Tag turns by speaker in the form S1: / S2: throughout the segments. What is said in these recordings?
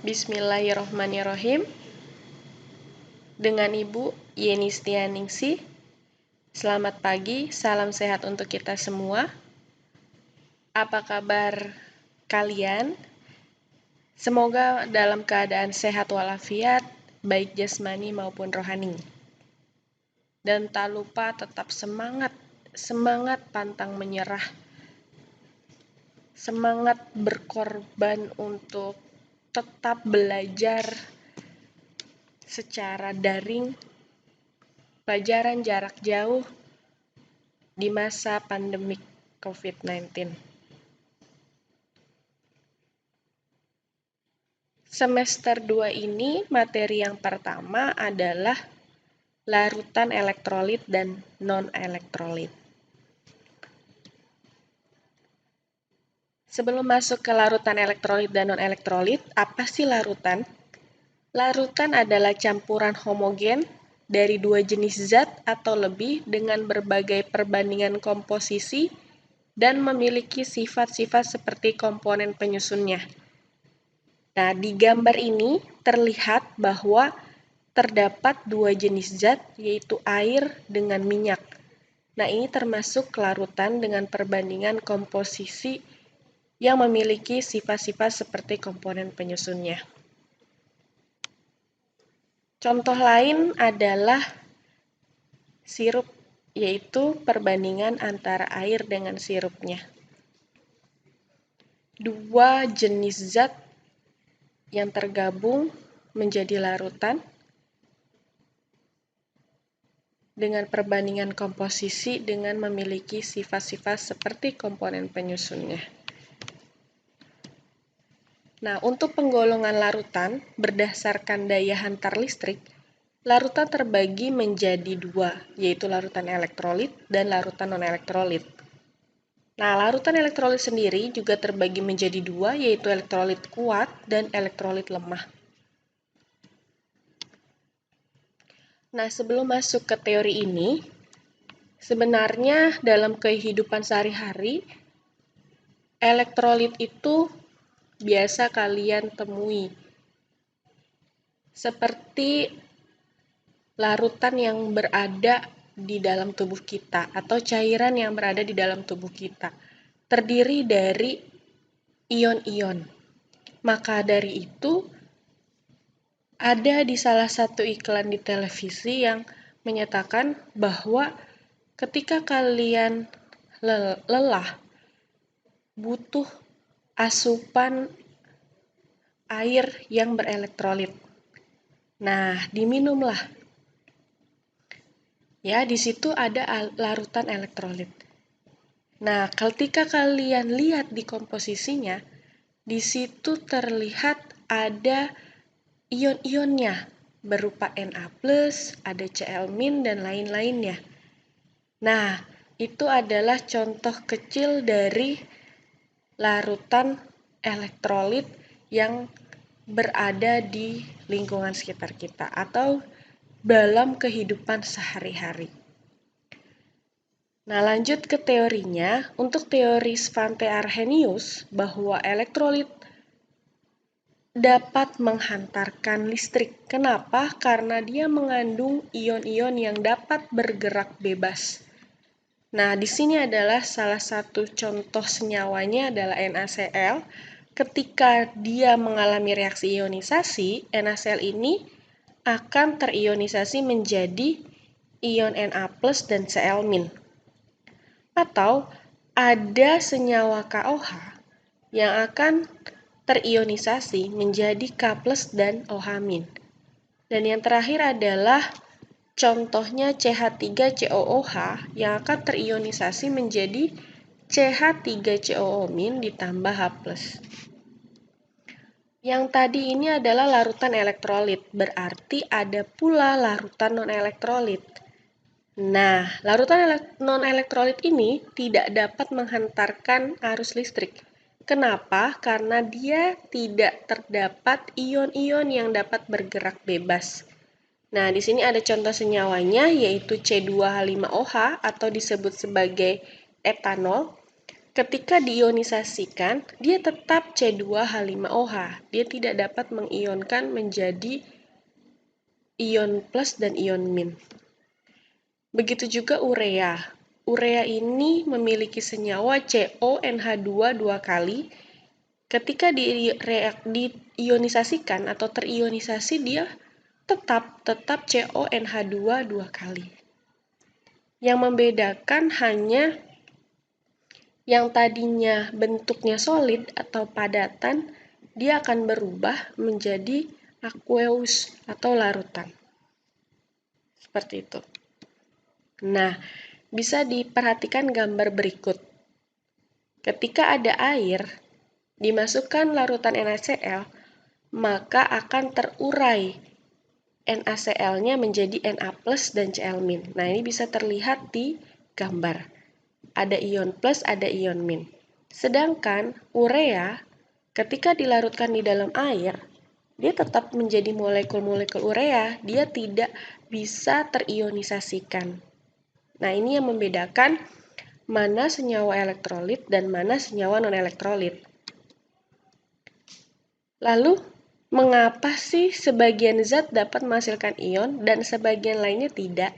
S1: Bismillahirrohmanirrohim. Dengan Ibu Yeni Stianingsih. Selamat pagi, salam sehat untuk kita semua. Apa kabar kalian? Semoga dalam keadaan sehat walafiat, baik jasmani maupun rohani. Dan tak lupa tetap semangat pantang menyerah. Semangat berkorban untuk tetap belajar secara daring, pelajaran jarak jauh di masa pandemik COVID-19. Semester 2 ini, materi yang pertama adalah larutan elektrolit dan non-elektrolit. Sebelum masuk ke larutan elektrolit dan non-elektrolit, apa sih larutan? Larutan adalah campuran homogen dari dua jenis zat atau lebih dengan berbagai perbandingan komposisi dan memiliki sifat-sifat seperti komponen penyusunnya. Nah, di gambar ini terlihat bahwa terdapat dua jenis zat, yaitu air dengan minyak. Nah, ini termasuk larutan dengan perbandingan komposisi yang memiliki sifat-sifat seperti komponen penyusunnya. Contoh lain adalah sirup, yaitu perbandingan antara air dengan sirupnya. Dua jenis zat yang tergabung menjadi larutan dengan perbandingan komposisi dengan memiliki sifat-sifat seperti komponen penyusunnya. Nah, untuk penggolongan larutan berdasarkan daya hantar listrik, larutan terbagi menjadi dua, yaitu larutan elektrolit dan larutan non-elektrolit. Nah, larutan elektrolit sendiri juga terbagi menjadi dua, yaitu elektrolit kuat dan elektrolit lemah. Nah, sebelum masuk ke teori ini, sebenarnya dalam kehidupan sehari-hari, elektrolit itu biasa kalian temui, seperti larutan yang berada di dalam tubuh kita atau cairan yang berada di dalam tubuh kita, terdiri dari ion-ion. Maka dari itu, ada di salah satu iklan di televisi yang menyatakan bahwa ketika kalian lelah, butuh asupan air yang berelektrolit. Nah, diminumlah. Ya, di situ ada larutan elektrolit. Nah, ketika kalian lihat di komposisinya, di situ terlihat ada ion-ionnya berupa Na+, ada Cl-, dan lain-lainnya. Nah, itu adalah contoh kecil dari larutan elektrolit yang berada di lingkungan sekitar kita atau dalam kehidupan sehari-hari. Nah, lanjut ke teorinya. Untuk teori Svante Arrhenius bahwa elektrolit dapat menghantarkan listrik. Kenapa? Karena dia mengandung ion-ion yang dapat bergerak bebas. Nah, di sini adalah salah satu contoh senyawanya adalah NaCl. Ketika dia mengalami reaksi ionisasi, NaCl ini akan terionisasi menjadi ion Na+ dan Cl-. Atau ada senyawa KOH yang akan terionisasi menjadi K+ dan OH-. Dan yang terakhir adalah contohnya CH3COOH yang akan terionisasi menjadi CH3COO- ditambah H+. Yang tadi ini adalah larutan elektrolit, berarti ada pula larutan non-elektrolit. Nah, larutan non-elektrolit ini tidak dapat menghantarkan arus listrik. Kenapa? Karena dia tidak terdapat ion-ion yang dapat bergerak bebas. Nah, di sini ada contoh senyawanya, yaitu C2H5OH atau disebut sebagai etanol. Ketika diionisasikan, dia tetap C2H5OH. Dia tidak dapat mengionkan menjadi ion plus dan ion min. Begitu juga urea. Urea ini memiliki senyawa CONH2 dua kali. Ketika diionisasikan atau terionisasi, dia tetap CONH2 dua kali. Yang membedakan hanya yang tadinya bentuknya solid atau padatan, dia akan berubah menjadi aqueous atau larutan. Seperti itu. Nah, bisa diperhatikan gambar berikut. Ketika ada air, dimasukkan larutan NaCl, maka akan terurai NaCl-nya menjadi Na+ dan Cl-. Nah, ini bisa terlihat di gambar. Ada ion plus, ada ion min. Sedangkan urea, ketika dilarutkan di dalam air, dia tetap menjadi molekul-molekul urea, dia tidak bisa terionisasikan. Nah, ini yang membedakan mana senyawa elektrolit dan mana senyawa non-elektrolit. Lalu, mengapa sih sebagian zat dapat menghasilkan ion dan sebagian lainnya tidak?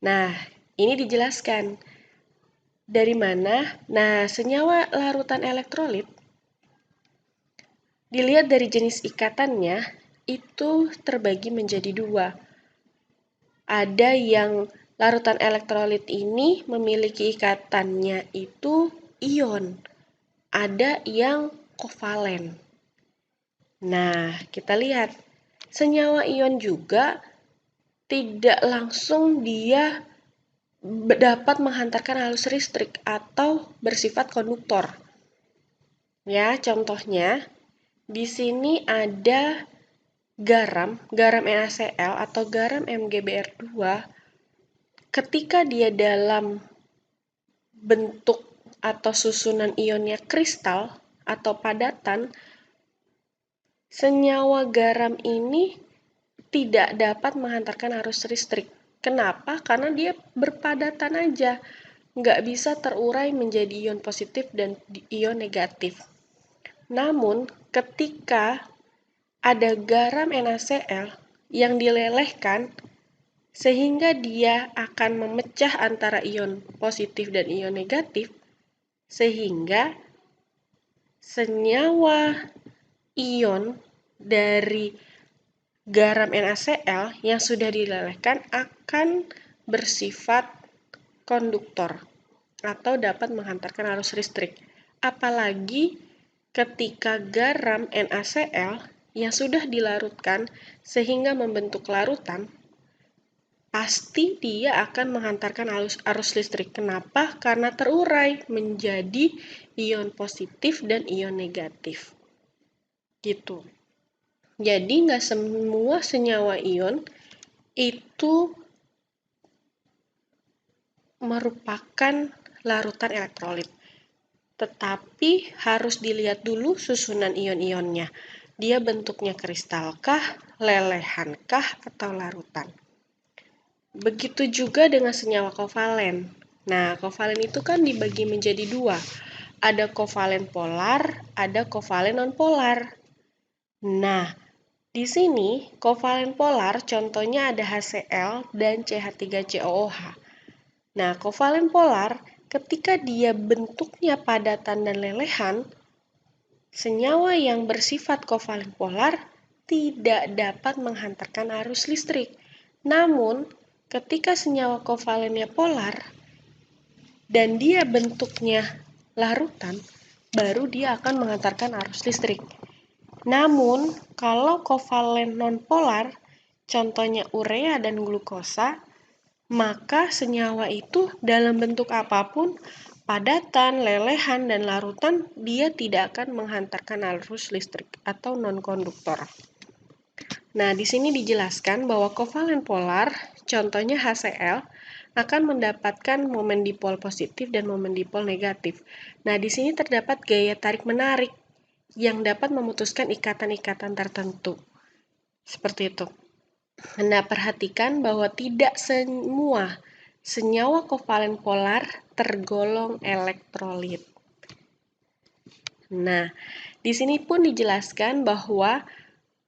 S1: Nah, ini dijelaskan. Dari mana? Nah, senyawa larutan elektrolit dilihat dari jenis ikatannya itu terbagi menjadi dua. Ada yang larutan elektrolit ini memiliki ikatannya itu ion. Ada yang kovalen. Nah, kita lihat senyawa ion juga tidak langsung dia dapat menghantarkan arus listrik atau bersifat konduktor. Ya, contohnya di sini ada garam NaCl atau garam MgBr2. Ketika dia dalam bentuk atau susunan ionnya kristal atau padatan, senyawa garam ini tidak dapat menghantarkan arus listrik. Kenapa? Karena dia berpadatan aja, nggak bisa terurai menjadi ion positif dan ion negatif. Namun, ketika ada garam NaCl yang dilelehkan, sehingga dia akan memecah antara ion positif dan ion negatif, sehingga senyawa ion dari garam NaCl yang sudah dilelehkan akan bersifat konduktor atau dapat menghantarkan arus listrik. Apalagi ketika garam NaCl yang sudah dilarutkan sehingga membentuk larutan, pasti dia akan menghantarkan arus listrik. Kenapa? Karena terurai menjadi ion positif dan ion negatif. Gitu. Jadi nggak semua senyawa ion itu merupakan larutan elektrolit. Tetapi harus dilihat dulu susunan ion-ionnya. Dia bentuknya kristalkah, lelehankah, atau larutan. Begitu juga dengan senyawa kovalen. Nah, kovalen itu kan dibagi menjadi dua. Ada kovalen polar, ada kovalen nonpolar. Nah, di sini, kovalen polar contohnya ada HCl dan CH3COOH. Nah, kovalen polar ketika dia bentuknya padatan dan lelehan, senyawa yang bersifat kovalen polar tidak dapat menghantarkan arus listrik. Namun, ketika senyawa kovalennya polar dan dia bentuknya larutan, baru dia akan menghantarkan arus listrik. Namun, kalau kovalen nonpolar, contohnya urea dan glukosa, maka senyawa itu dalam bentuk apapun, padatan, lelehan, dan larutan, dia tidak akan menghantarkan arus listrik atau non-konduktor. Nah, di sini dijelaskan bahwa kovalen polar, contohnya HCl, akan mendapatkan momen dipol positif dan momen dipol negatif. Nah, di sini terdapat gaya tarik-menarik yang dapat memutuskan ikatan-ikatan tertentu. Seperti itu. Anda perhatikan bahwa tidak semua senyawa kovalen polar tergolong elektrolit. Nah, di sini pun dijelaskan bahwa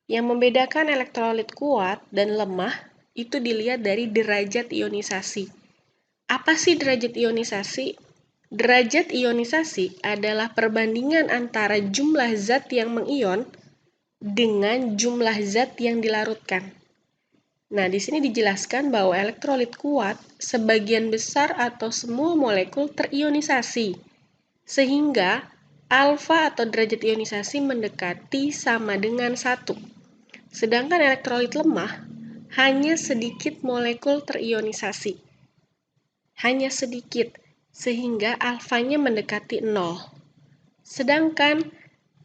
S1: yang membedakan elektrolit kuat dan lemah itu dilihat dari derajat ionisasi. Apa sih derajat ionisasi? Derajat ionisasi adalah perbandingan antara jumlah zat yang mengion dengan jumlah zat yang dilarutkan. Nah, di sini dijelaskan bahwa elektrolit kuat sebagian besar atau semua molekul terionisasi, sehingga alfa atau derajat ionisasi mendekati sama dengan 1. Sedangkan elektrolit lemah hanya sedikit molekul terionisasi. Hanya sedikit, sehingga alfanya mendekati 0. Sedangkan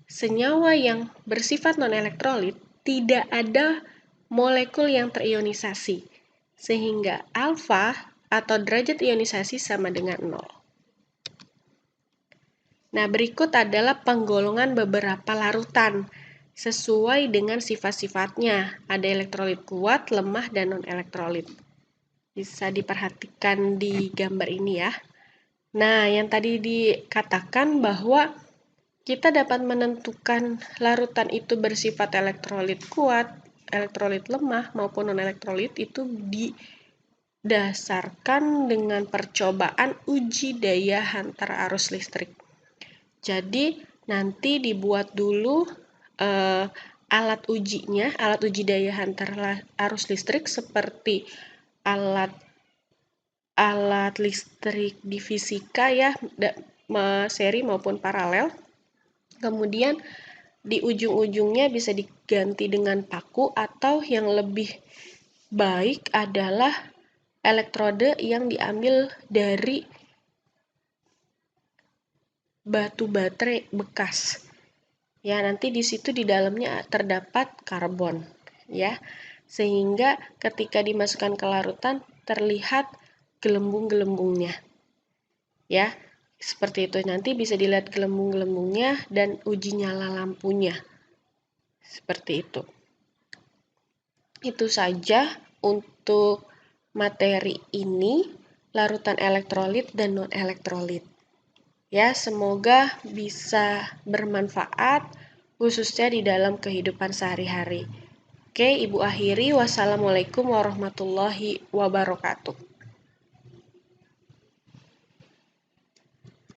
S1: senyawa yang bersifat non-elektrolit tidak ada molekul yang terionisasi, sehingga alfa atau derajat ionisasi sama dengan 0. Nah, berikut adalah penggolongan beberapa larutan sesuai dengan sifat-sifatnya. Ada elektrolit kuat, lemah, dan non-elektrolit. Bisa diperhatikan di gambar ini ya. Nah, yang tadi dikatakan bahwa kita dapat menentukan larutan itu bersifat elektrolit kuat, elektrolit lemah, maupun non-elektrolit itu didasarkan dengan percobaan uji daya hantar arus listrik. Jadi nanti dibuat dulu alat ujinya, alat uji daya hantar arus listrik seperti alat listrik di fisika ya, seri maupun paralel. Kemudian di ujung-ujungnya bisa diganti dengan paku, atau yang lebih baik adalah elektrode yang diambil dari batu baterai bekas. Ya, nanti di situ di dalamnya terdapat karbon, ya. Sehingga ketika dimasukkan ke larutan terlihat gelembung-gelembungnya. Ya, seperti itu. Nanti bisa dilihat gelembung-gelembungnya dan uji nyala lampunya. Seperti itu. Itu saja untuk materi ini, larutan elektrolit dan non-elektrolit. Ya, semoga bisa bermanfaat khususnya di dalam kehidupan sehari-hari. Oke, Ibu akhiri. Wassalamualaikum warahmatullahi wabarakatuh.